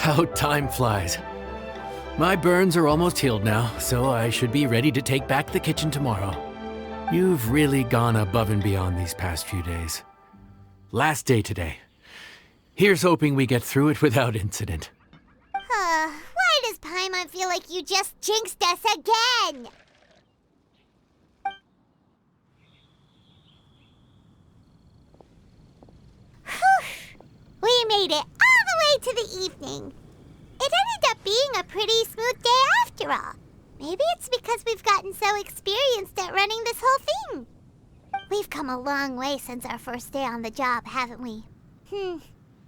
How time flies. My burns are almost healed now, so I should be ready to take back the kitchen tomorrow. You've really gone above and beyond these past few days. Last day today. Here's hoping we get through it without incident. Why does Paimon feel like you just jinxed us again? We made it all the way to the evening. It ended up being a pretty smooth day after all. Maybe it's because we've gotten so experienced at running this whole thing. We've come a long way since our first day on the job, haven't we?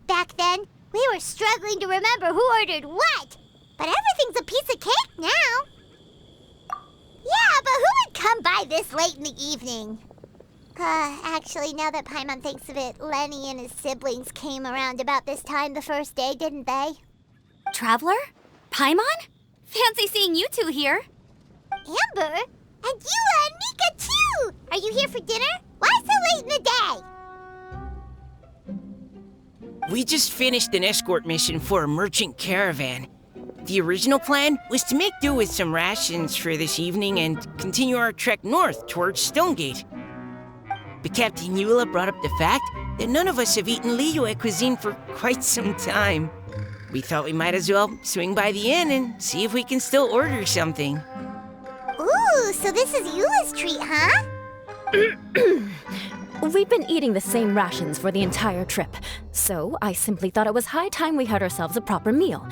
Back then, we were struggling to remember who ordered what. But everything's a piece of cake now. Yeah, but who would come by this late in the evening? Actually, now that Paimon thinks of it, Lenny and his siblings came around about this time the first day, didn't they? Traveler? Paimon? Fancy seeing you two here. Amber? And Eula and Mika, too! Are you here for dinner? Why so late in the day? We just finished an escort mission for a merchant caravan. The original plan was to make do with some rations for this evening and continue our trek north towards Stonegate. But Captain Eula brought up the fact that none of us have eaten Liyue cuisine for quite some time. We thought we might as well swing by the inn and see if we can still order something. Ooh, so this is Eula's treat, huh? We've been eating the same rations for the entire trip, so I simply thought it was high time we had ourselves a proper meal.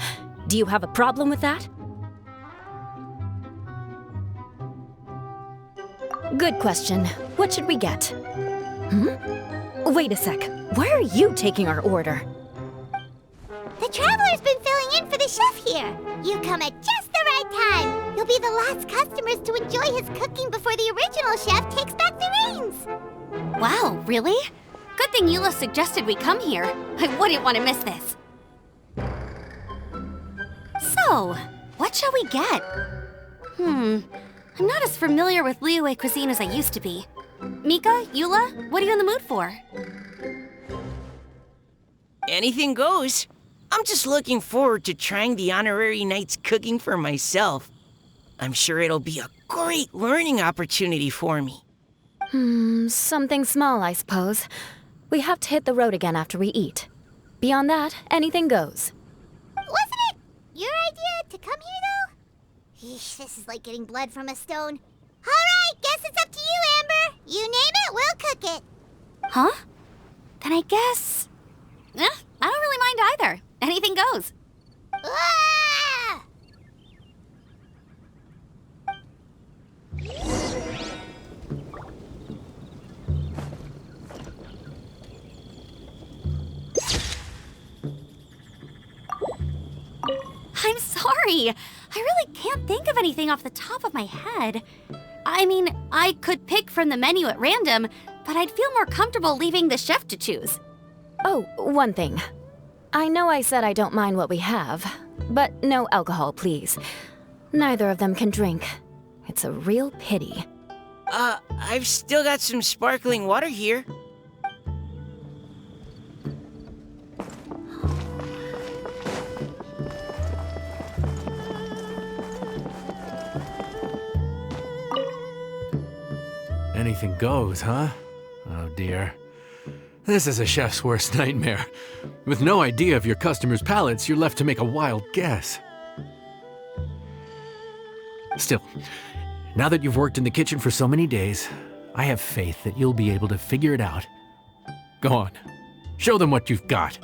Do you have a problem with that? Good question. What should we get? Wait a sec. Why are you taking our order? The Traveler's been filling in for the chef here. You come at just the right time. You'll be the last customers to enjoy his cooking before the original chef takes back the reins. Wow, really? Good thing Eula suggested we come here. I wouldn't want to miss this. So, what shall we get? I'm not as familiar with Liyue cuisine as I used to be. Mika, Eula, what are you in the mood for? Anything goes. I'm just looking forward to trying the honorary knight's cooking for myself. I'm sure it'll be a great learning opportunity for me. Something small, I suppose. We have to hit the road again after we eat. Beyond that, anything goes. Wasn't it your idea to come here, though? Eesh, this is like getting blood from a stone. All right, guess it's up to you, Amber. You name it, we'll cook it. Huh? Then I guess... I don't really mind either. Anything goes. Ah! I'm sorry. I really can't think of anything off the top of my head. I mean, I could pick from the menu at random, but I'd feel more comfortable leaving the chef to choose. Oh, one thing. I know I said I don't mind what we have, but no alcohol, please. Neither of them can drink. It's a real pity. I've still got some sparkling water here. Anything goes, huh? Oh dear. This is a chef's worst nightmare. With no idea of your customers' palates, you're left to make a wild guess. Still, now that you've worked in the kitchen for so many days, I have faith that you'll be able to figure it out. Go on, show them what you've got.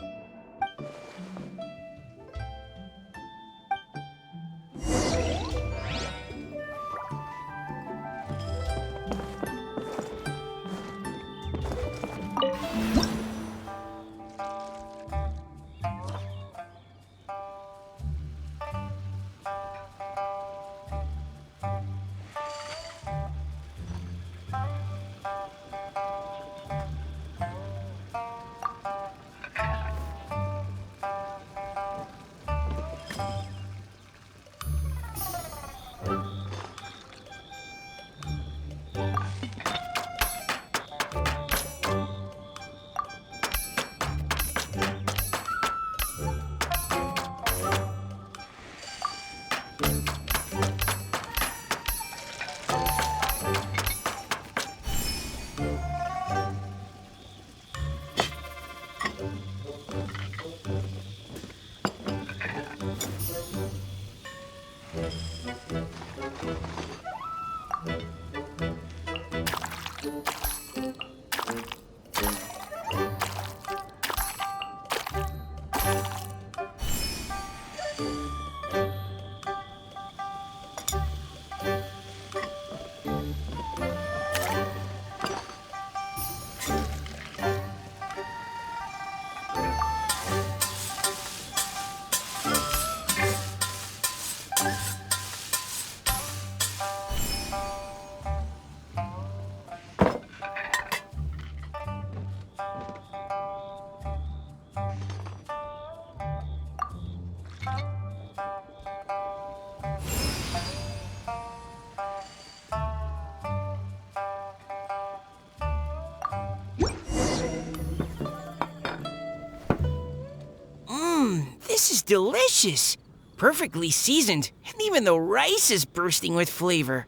this is delicious. Perfectly seasoned, and even the rice is bursting with flavor.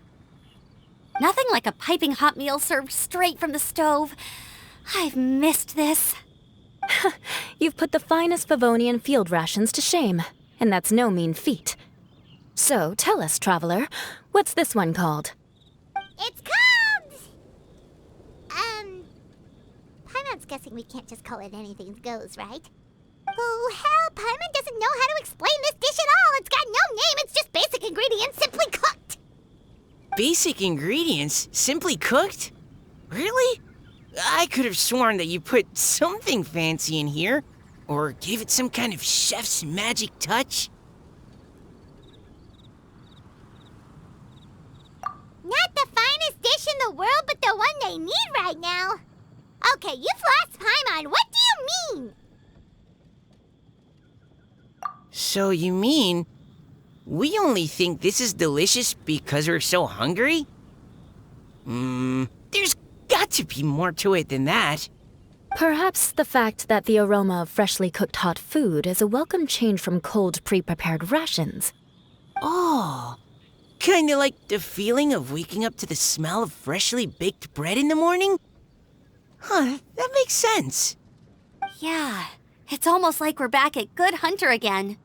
Nothing like a piping hot meal served straight from the stove. I've missed this. You've put the finest Favonian field rations to shame, and that's no mean feat. So, tell us, traveler, what's this one called? It's called... Paimon's guessing we can't just call it anything goes, right? Oh, hell, Paimon doesn't know how to explain this dish at all. It's got no name, it's just basic ingredients simply cooked. Basic ingredients? Simply cooked? Really? I could have sworn that you put something fancy in here, or gave it some kind of chef's magic touch. Not the finest dish in the world, but the one they need right now. Okay, you've lost Paimon. What do you mean? So you mean we only think this is delicious because we're so hungry? There's got to be more to it than that. Perhaps the fact that the aroma of freshly cooked hot food is a welcome change from cold, pre-prepared rations. Oh, kinda like the feeling of waking up to the smell of freshly baked bread in the morning? Huh, that makes sense. Yeah, it's almost like we're back at Good Hunter again.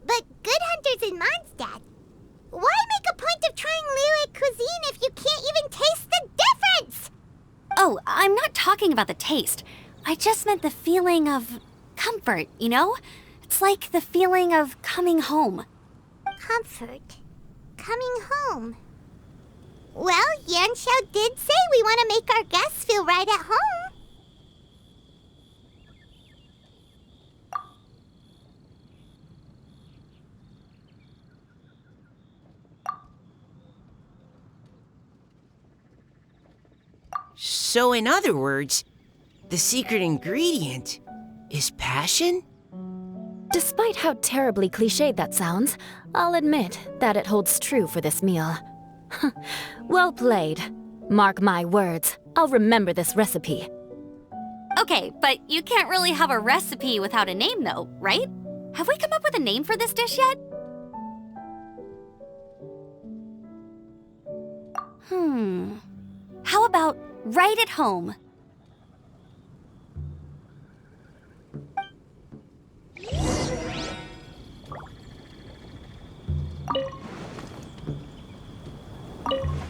But Good Hunter's in Mondstadt. Why make a point of trying Liyue cuisine if you can't even taste the difference? Oh, I'm not talking about the taste. I just meant the feeling of comfort, you know? It's like the feeling of coming home. Comfort. Coming home. Well, Yanxiao did say we want to make our guests feel right at home. So in other words, the secret ingredient is passion? Despite how terribly cliched that sounds, I'll admit that it holds true for this meal. Well played. Mark my words, I'll remember this recipe. Okay, but you can't really have a recipe without a name though, right? Have we come up with a name for this dish yet? How about right at home?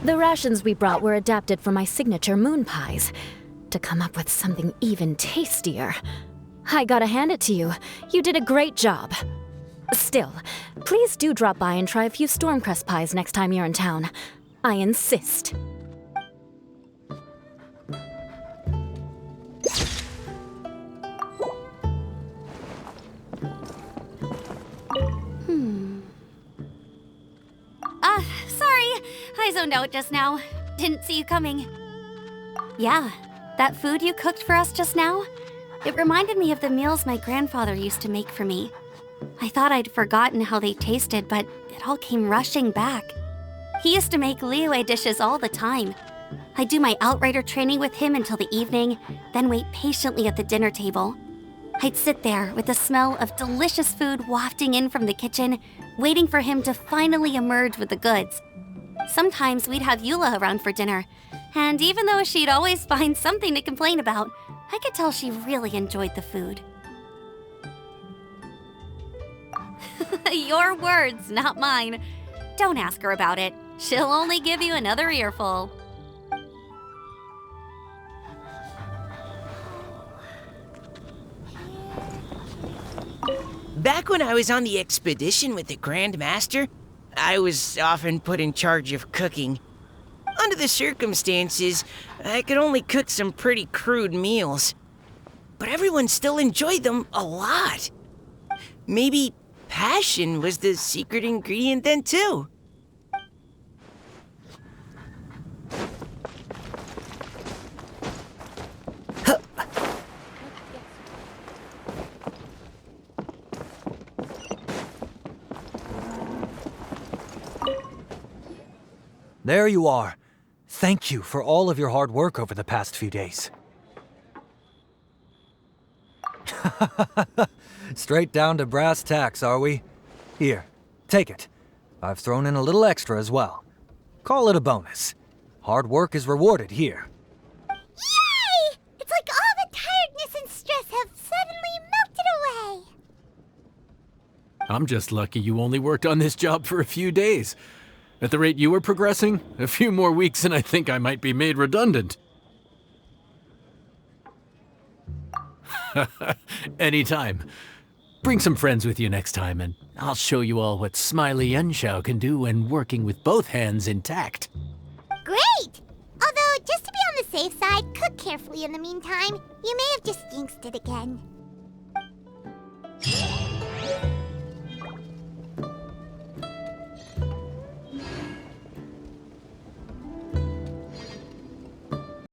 The rations we brought were adapted from my signature moon pies. To come up with something even tastier. I gotta hand it to you. You did a great job. Still, please do drop by and try a few Stormcrest pies next time you're in town. I insist. Sorry. I zoned out just now. Didn't see you coming. Yeah, that food you cooked for us just now? It reminded me of the meals my grandfather used to make for me. I thought I'd forgotten how they tasted, but it all came rushing back. He used to make Liyue dishes all the time. I'd do my outrider training with him until the evening, then wait patiently at the dinner table. I'd sit there with the smell of delicious food wafting in from the kitchen, waiting for him to finally emerge with the goods. Sometimes we'd have Eula around for dinner, and even though she'd always find something to complain about, I could tell she really enjoyed the food. Your words, not mine. Don't ask her about it. She'll only give you another earful. Back when I was on the expedition with the Grand Master, I was often put in charge of cooking. Under the circumstances, I could only cook some pretty crude meals. But everyone still enjoyed them a lot. Maybe passion was the secret ingredient then too. There you are. Thank you for all of your hard work over the past few days. Straight down to brass tacks, are we? Here, take it. I've thrown in a little extra as well. Call it a bonus. Hard work is rewarded here. Yay! It's like all the tiredness and stress have suddenly melted away. I'm just lucky you only worked on this job for a few days. At the rate you were progressing, a few more weeks and I think I might be made redundant. Anytime. Bring some friends with you next time, and I'll show you all what Smiley Yenshao can do when working with both hands intact. Great! Although, just to be on the safe side, cook carefully in the meantime. You may have just jinxed it again.